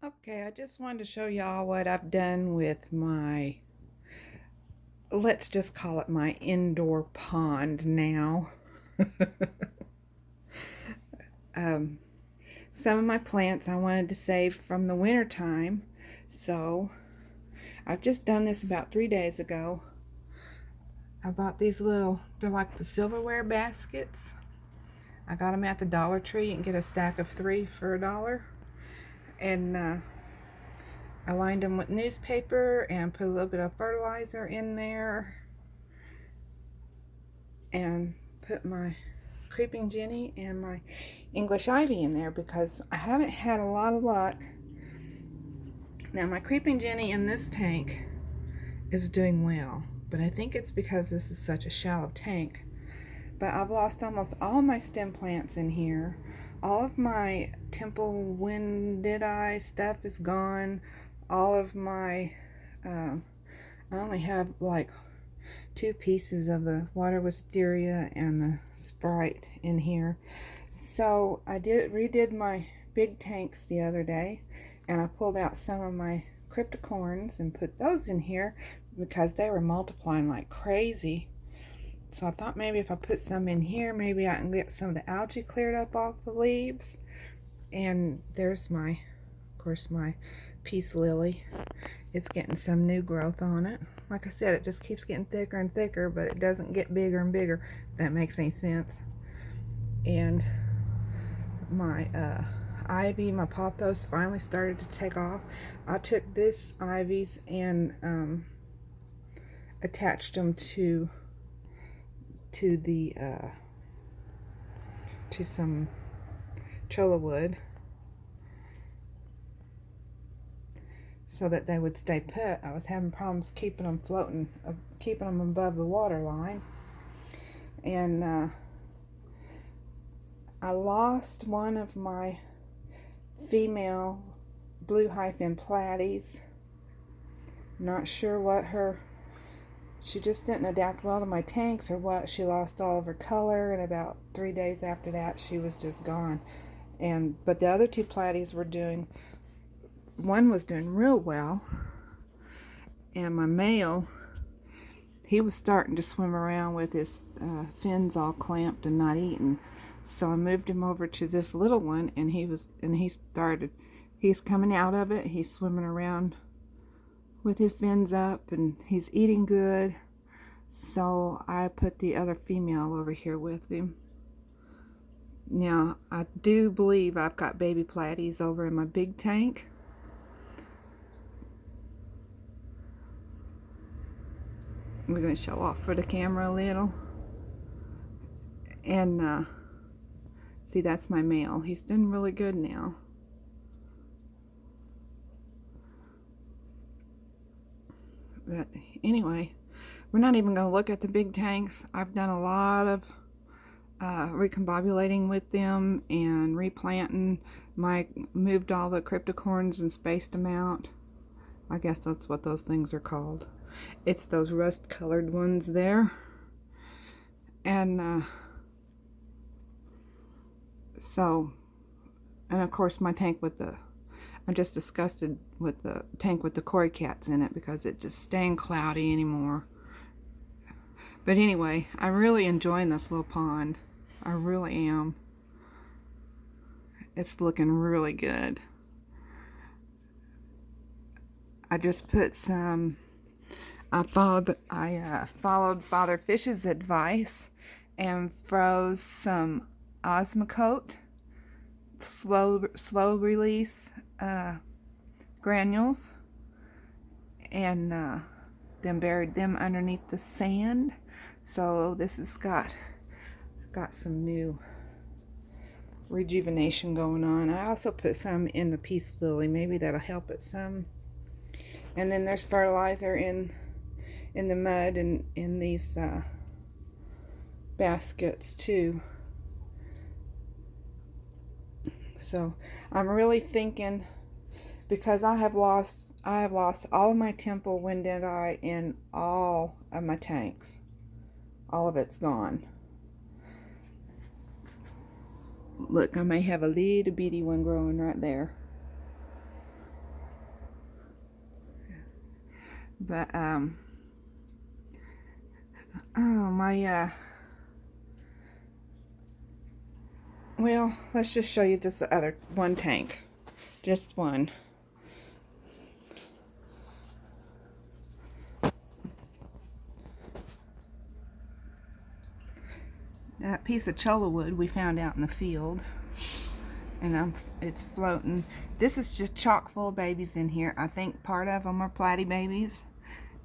Okay, I just wanted to show y'all what I've done with my, let's just call it my indoor pond now. um, some of my plants I wanted to save from the winter time, so I've just done this about 3 days ago. I bought these they're like the silverware baskets. I got them at the Dollar Tree. You can get a stack of 3 for $1. And I lined them with newspaper and put a little bit of fertilizer in there and put my creeping jenny and my English ivy in there because I haven't had a lot of luck. Now my creeping jenny in this tank is doing well, but I think it's because this is such a shallow tank. But I've lost almost all my stem plants in here. All of my temple winded eye stuff is gone. All of my I only have like 2 pieces of the water wisteria and the Sprite in here. So I redid my big tanks the other day, and I pulled out some of my cryptocorns and put those in here because they were multiplying like crazy. So I thought maybe if I put some in here, maybe I can get some of the algae cleared up off the leaves. And there's my, of course, my peace lily. It's getting some new growth on it. Like I said, it just keeps getting thicker and thicker, but it doesn't get bigger and bigger, if that makes any sense. And my ivy, my pothos finally started to take off. I took this ivies and attached them to the to some cholla wood so that they would stay put. I was having problems keeping them floating, keeping them above the water line. And I lost one of my female blue hyphen platies. Not sure what she just didn't adapt well to my tanks or what. She lost all of her color, and about 3 days after that she was just gone. But the other 2 platies were doing, one was doing real well, and my male, he was starting to swim around with his fins all clamped and not eating. So I moved him over to this little one, and he's coming out of it. He's swimming around with his fins up, and he's eating good. So I put the other female over here with him. Now I do believe I've got baby platies over in my big tank. We're going to show off for the camera a little. And see, that's my male. He's doing really good now. But anyway, we're not even going to look at the big tanks. I've done a lot of recombobulating with them and replanting. Moved all the cryptocorns and spaced them out. I guess that's what those things are called. It's those rust colored ones there. And and of course my tank with I'm just disgusted with the tank with the koi cats in it because it just ain't cloudy anymore. But anyway, I'm really enjoying this little pond. I really am. It's looking really good. I just put some, I followed Father Fish's advice and froze some Osmocote slow release granules, and then buried them underneath the sand. So this has got some new rejuvenation going on. I also put some in the peace lily. Maybe that'll help it some. And then there's fertilizer in the mud and in these baskets too. So I'm really thinking, because I have lost all of my temple winded eye in all of my tanks. All of it's gone. Look, I may have a little bitty one growing right there. But oh my well, let's just show you this other one tank, just one. That piece of cholla wood we found out in the field, and it's floating. This is just chock full of babies in here. I think part of them are platy babies,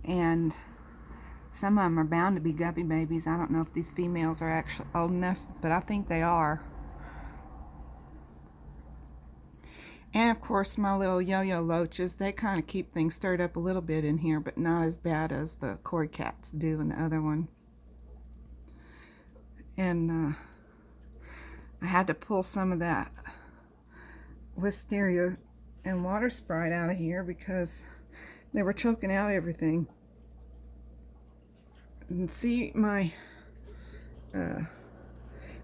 and some of them are bound to be guppy babies. I don't know if these females are actually old enough, but I think they are. And of course my little yo-yo loaches, they kind of keep things stirred up a little bit in here, but not as bad as the koi cats do in the other one. And I had to pull some of that wisteria and water sprite out of here because they were choking out everything. And see my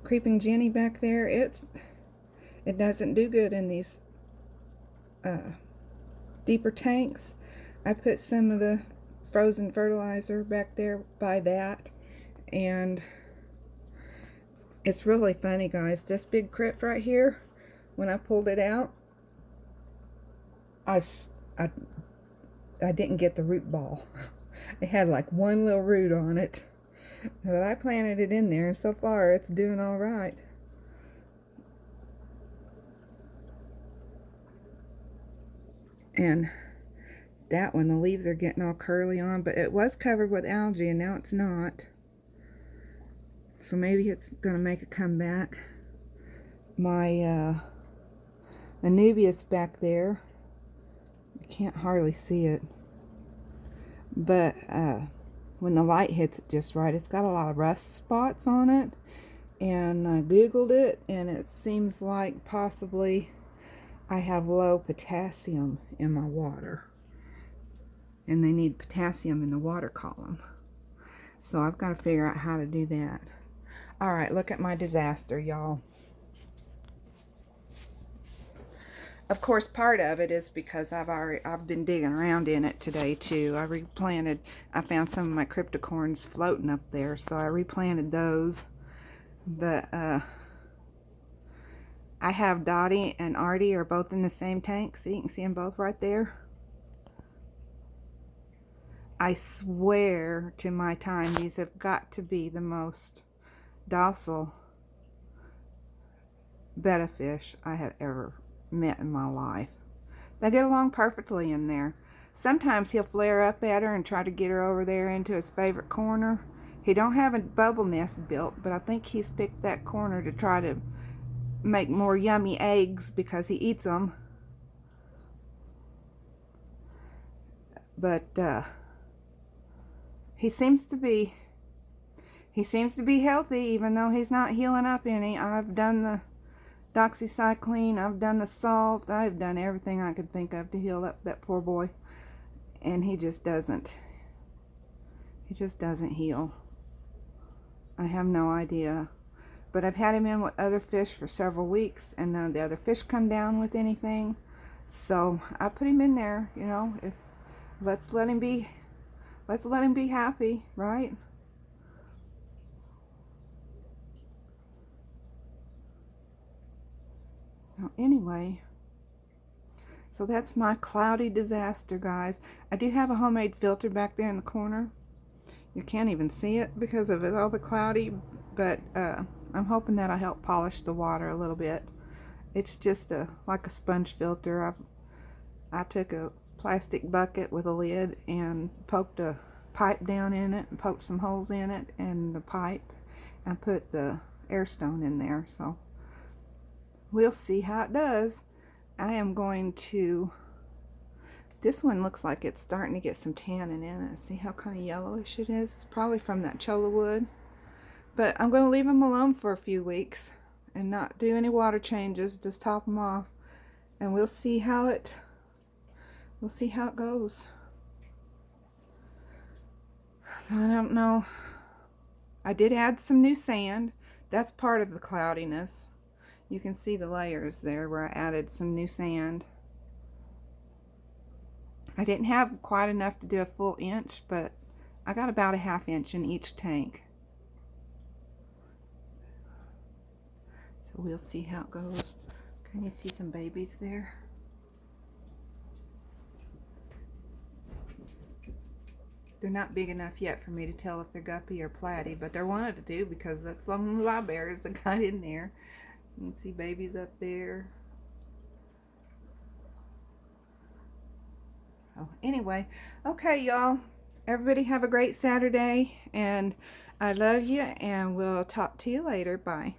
creeping Jenny back there? It doesn't do good in these deeper tanks. I put some of the frozen fertilizer back there by that, and it's really funny, guys. This big crypt right here, when I pulled it out, I didn't get the root ball. It had like one little root on it, but I planted it in there, and so far it's doing all right. And that one, the leaves are getting all curly on, but it was covered with algae and now it's not. So maybe it's gonna make a comeback. My Anubias back there, you can't hardly see it, but when the light hits it just right, it's got a lot of rust spots on it, and I googled it, and it seems like possibly I have low potassium in my water, and they need potassium in the water column. So I've got to figure out how to do that. All right, look at my disaster, y'all. Of course, part of it is because I've been digging around in it today too. I replanted. I found some of my cryptocorns floating up there, so I replanted those. But I have Dottie and Artie are both in the same tank, so you can see them both right there. I swear to my time, these have got to be the most docile betta fish I have ever met in my life. They get along perfectly in there. Sometimes he'll flare up at her and try to get her over there into his favorite corner. He don't have a bubble nest built, but I think he's picked that corner to try to make more yummy eggs because he eats them. But he seems to be healthy, even though he's not healing up any. I've done the doxycycline, I've done the salt, I've done everything I could think of to heal up that poor boy, and he just doesn't heal. I have no idea. But I've had him in with other fish for several weeks, and none of the other fish come down with anything. So I put him in there, you know. Let's let him be happy, right? So anyway, so that's my cloudy disaster, guys. I do have a homemade filter back there in the corner. You can't even see it because of all the cloudy, but I'm hoping that'll help polish the water a little bit. It's just like a sponge filter. I took a plastic bucket with a lid and poked a pipe down in it and poked some holes in it and the pipe and put the air stone in there. So we'll see how it does. I am going to, this one looks like it's starting to get some tannin in it. See how kind of yellowish it is? It's probably from that cholla wood. But I'm going to leave them alone for a few weeks and not do any water changes, just top them off, and we'll see how it goes. So I don't know. I did add some new sand. That's part of the cloudiness. You can see the layers there where I added some new sand. I didn't have quite enough to do a full inch, but I got about a ½ inch in each tank. So we'll see how it goes. Can you see some babies there? They're not big enough yet for me to tell if they're guppy or platy, but they're wanted to do because that's some of the livebearers that got in there. You can see babies up there. Oh, anyway, okay, y'all. Everybody have a great Saturday, and I love you, and we'll talk to you later. Bye.